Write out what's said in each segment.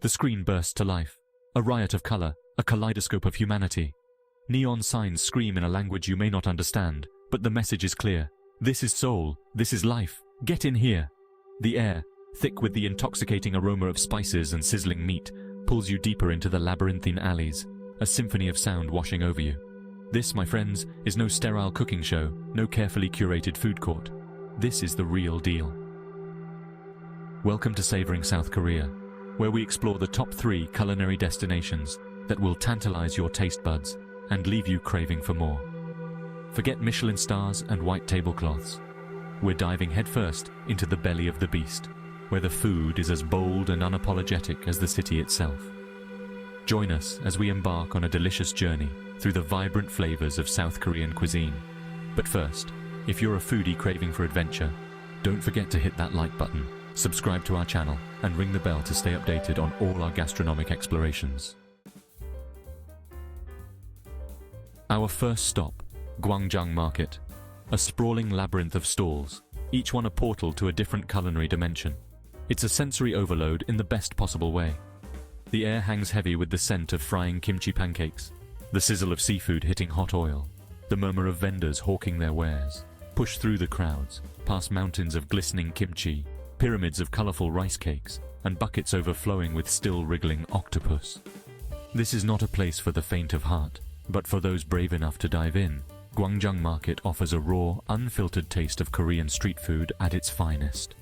The screen bursts to life. A riot of color, a kaleidoscope of humanity. Neon signs scream in a language you may not understand, but the message is clear. This is Seoul, this is life, get in here. The air, thick with the intoxicating aroma of spices and sizzling meat, pulls you deeper into the labyrinthine alleys, a symphony of sound washing over you. This, my friends, is no sterile cooking show, no carefully curated food court. This is the real deal. Welcome to Savoring South Korea, where we explore the top 3 culinary destinations that will tantalize your taste buds and leave you craving for more. Forget Michelin stars and white tablecloths. We're diving headfirst into the belly of the beast, where the food is as bold and unapologetic as the city itself. Join us as we embark on a delicious journey through the vibrant flavors of South Korean cuisine. But first, if you're a foodie craving for adventure, don't forget to hit that like button, subscribe to our channel, and ring the bell to stay updated on all our gastronomic explorations. Our first stop, Gwangjang Market, a sprawling labyrinth of stalls, each one a portal to a different culinary dimension. It's a sensory overload in the best possible way. The air hangs heavy with the scent of frying kimchi pancakes, the sizzle of seafood hitting hot oil, the murmur of vendors hawking their wares. Push through the crowds, past mountains of glistening kimchi, pyramids of colorful rice cakes, and buckets overflowing with still wriggling octopus. This is not a place for the faint of heart, but for those brave enough to dive in. Gwangjang Market offers a raw, unfiltered taste of Korean street food at its finest.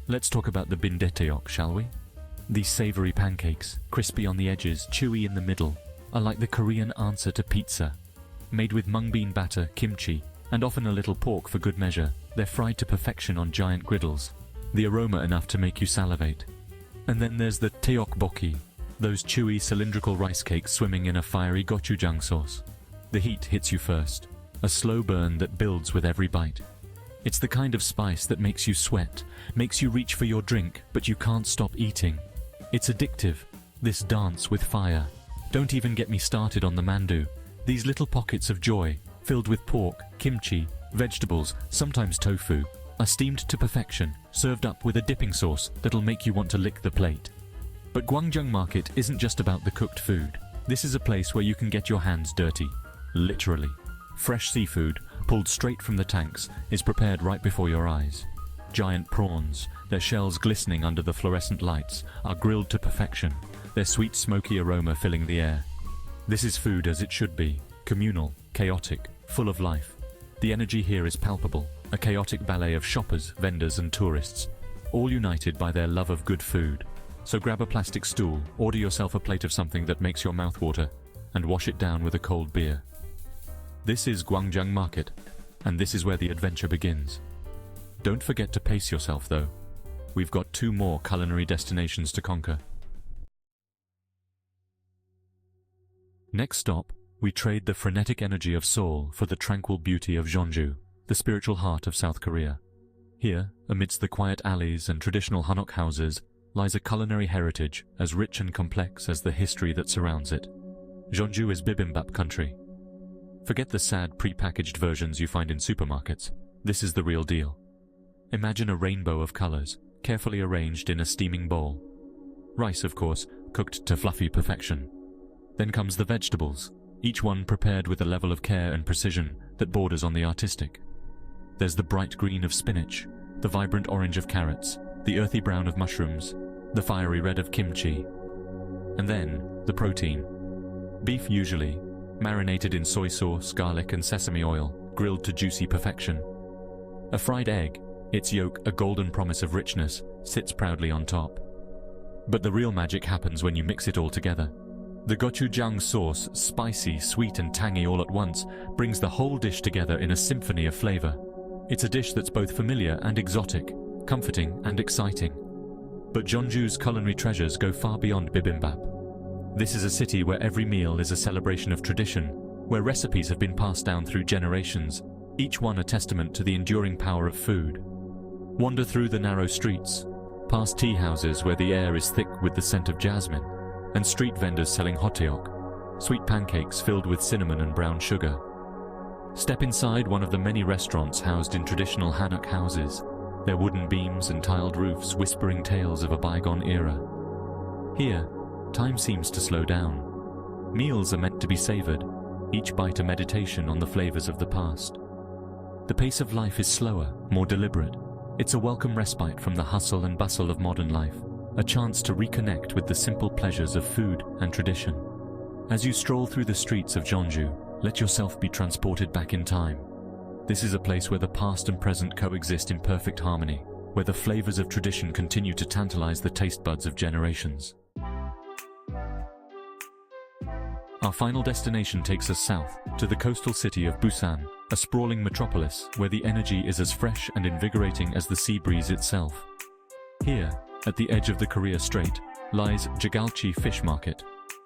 Let's talk about the bindaeteok, shall we? These savory pancakes, crispy on the edges, chewy in the middle, are like the Korean answer to pizza. Made with mung bean batter, kimchi, and often a little pork for good measure, they're fried to perfection on giant griddles, the aroma enough to make you salivate. And then there's the tteokbokki, those chewy cylindrical rice cakes swimming in a fiery gochujang sauce. The heat hits you first, a slow burn that builds with every bite. It's the kind of spice that makes you sweat, makes you reach for your drink, but you can't stop eating. It's addictive, this dance with fire. Don't even get me started on the mandu, these little pockets of joy, filled with pork, kimchi, vegetables, sometimes tofu, are steamed to perfection, served up with a dipping sauce that'll make you want to lick the plate. But Gwangjang Market isn't just about the cooked food. This is a place where you can get your hands dirty, literally. Fresh seafood, pulled straight from the tanks, is prepared right before your eyes. Giant prawns, their shells glistening under the fluorescent lights, are grilled to perfection, their sweet smoky aroma filling the air. This is food as it should be, communal, chaotic, full of life. The energy here is palpable, a chaotic ballet of shoppers, vendors and tourists, all united by their love of good food. So grab a plastic stool, order yourself a plate of something that makes your mouth water, and wash it down with a cold beer. This is Gwangjang Market, and this is where the adventure begins. Don't forget to pace yourself though. We've got 2 more culinary destinations to conquer. Next stop, we trade the frenetic energy of Seoul for the tranquil beauty of Jeonju, the spiritual heart of South Korea. Here, amidst the quiet alleys and traditional hanok houses, lies a culinary heritage as rich and complex as the history that surrounds it. Jeonju is bibimbap country. Forget the sad pre-packaged versions you find in supermarkets. This is the real deal. Imagine a rainbow of colors, carefully arranged in a steaming bowl. Rice, of course, cooked to fluffy perfection. Then comes the vegetables, each one prepared with a level of care and precision that borders on the artistic. There's the bright green of spinach, the vibrant orange of carrots, the earthy brown of mushrooms, the fiery red of kimchi. And then, the protein. Beef usually, marinated in soy sauce, garlic and sesame oil, grilled to juicy perfection. A fried egg, its yolk a golden promise of richness, sits proudly on top. But the real magic happens when you mix it all together. The gochujang sauce, spicy, sweet and tangy all at once, brings the whole dish together in a symphony of flavor. It's a dish that's both familiar and exotic, comforting and exciting. But Jeonju's culinary treasures go far beyond bibimbap. This is a city where every meal is a celebration of tradition, where recipes have been passed down through generations, each one a testament to the enduring power of food. Wander through the narrow streets, past tea houses where the air is thick with the scent of jasmine, and street vendors selling hotteok, sweet pancakes filled with cinnamon and brown sugar. Step inside one of the many restaurants housed in traditional hanok houses, their wooden beams and tiled roofs whispering tales of a bygone era. Here, time seems to slow down. Meals are meant to be savored, each bite a meditation on the flavors of the past. The pace of life is slower, more deliberate. It's a welcome respite from the hustle and bustle of modern life, a chance to reconnect with the simple pleasures of food and tradition. As you stroll through the streets of Jeonju, let yourself be transported back in time. This is a place where the past and present coexist in perfect harmony, where the flavors of tradition continue to tantalize the taste buds of generations. Our final destination takes us south, to the coastal city of Busan, a sprawling metropolis where the energy is as fresh and invigorating as the sea breeze itself. Here, at the edge of the Korea Strait, lies Jagalchi Fish Market,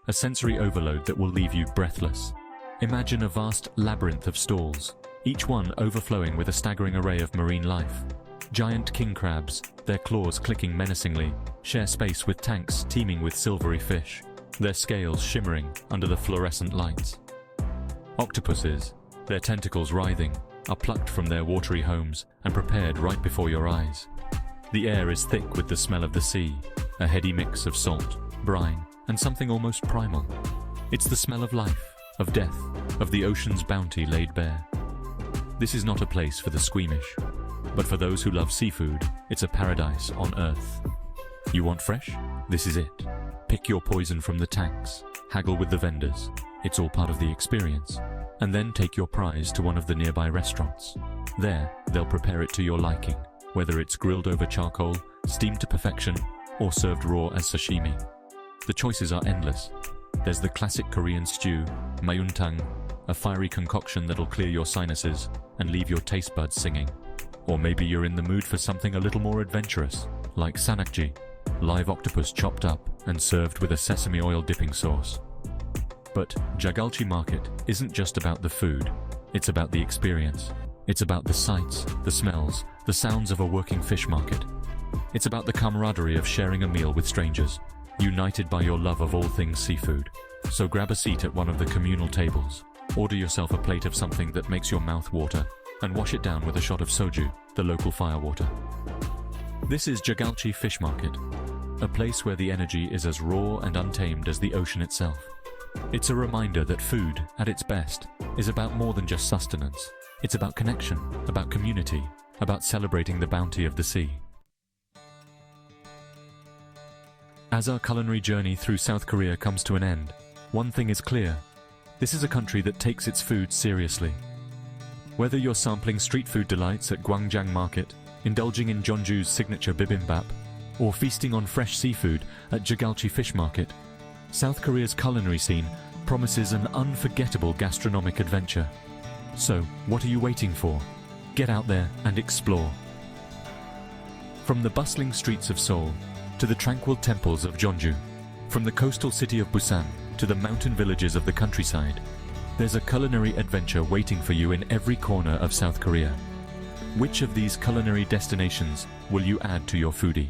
a sensory overload that will leave you breathless. Imagine a vast labyrinth of stalls, each one overflowing with a staggering array of marine life. Giant king crabs, their claws clicking menacingly, share space with tanks teeming with silvery fish, their scales shimmering under the fluorescent lights. Octopuses, their tentacles writhing, are plucked from their watery homes and prepared right before your eyes. The air is thick with the smell of the sea, a heady mix of salt, brine, and something almost primal. It's the smell of life, of death, of the ocean's bounty laid bare. This is not a place for the squeamish, but for those who love seafood, it's a paradise on earth. You want fresh? This is it. Pick your poison from the tanks, haggle with the vendors. It's all part of the experience. And then take your prize to one of the nearby restaurants. There, they'll prepare it to your liking, whether it's grilled over charcoal, steamed to perfection, or served raw as sashimi. The choices are endless. There's the classic Korean stew, mayuntang, a fiery concoction that'll clear your sinuses and leave your taste buds singing. Or maybe you're in the mood for something a little more adventurous, like sanakji, live octopus chopped up and served with a sesame oil dipping sauce. But Jagalchi Market isn't just about the food, it's about the experience. It's about the sights, the smells, the sounds of a working fish market. It's about the camaraderie of sharing a meal with strangers, united by your love of all things seafood. So grab a seat at one of the communal tables, order yourself a plate of something that makes your mouth water, and wash it down with a shot of soju, the local firewater. This is Jagalchi Fish Market, a place where the energy is as raw and untamed as the ocean itself. It's a reminder that food, at its best, is about more than just sustenance. It's about connection, about community, about celebrating the bounty of the sea. As our culinary journey through South Korea comes to an end, one thing is clear. This is a country that takes its food seriously. Whether you're sampling street food delights at Gwangjang Market, indulging in Jeonju's signature bibimbap, or feasting on fresh seafood at Jagalchi Fish Market, South Korea's culinary scene promises an unforgettable gastronomic adventure. So, what are you waiting for? Get out there and explore. From the bustling streets of Seoul to the tranquil temples of Jeonju, from the coastal city of Busan to the mountain villages of the countryside, there's a culinary adventure waiting for you in every corner of South Korea. Which of these culinary destinations will you add to your foodie?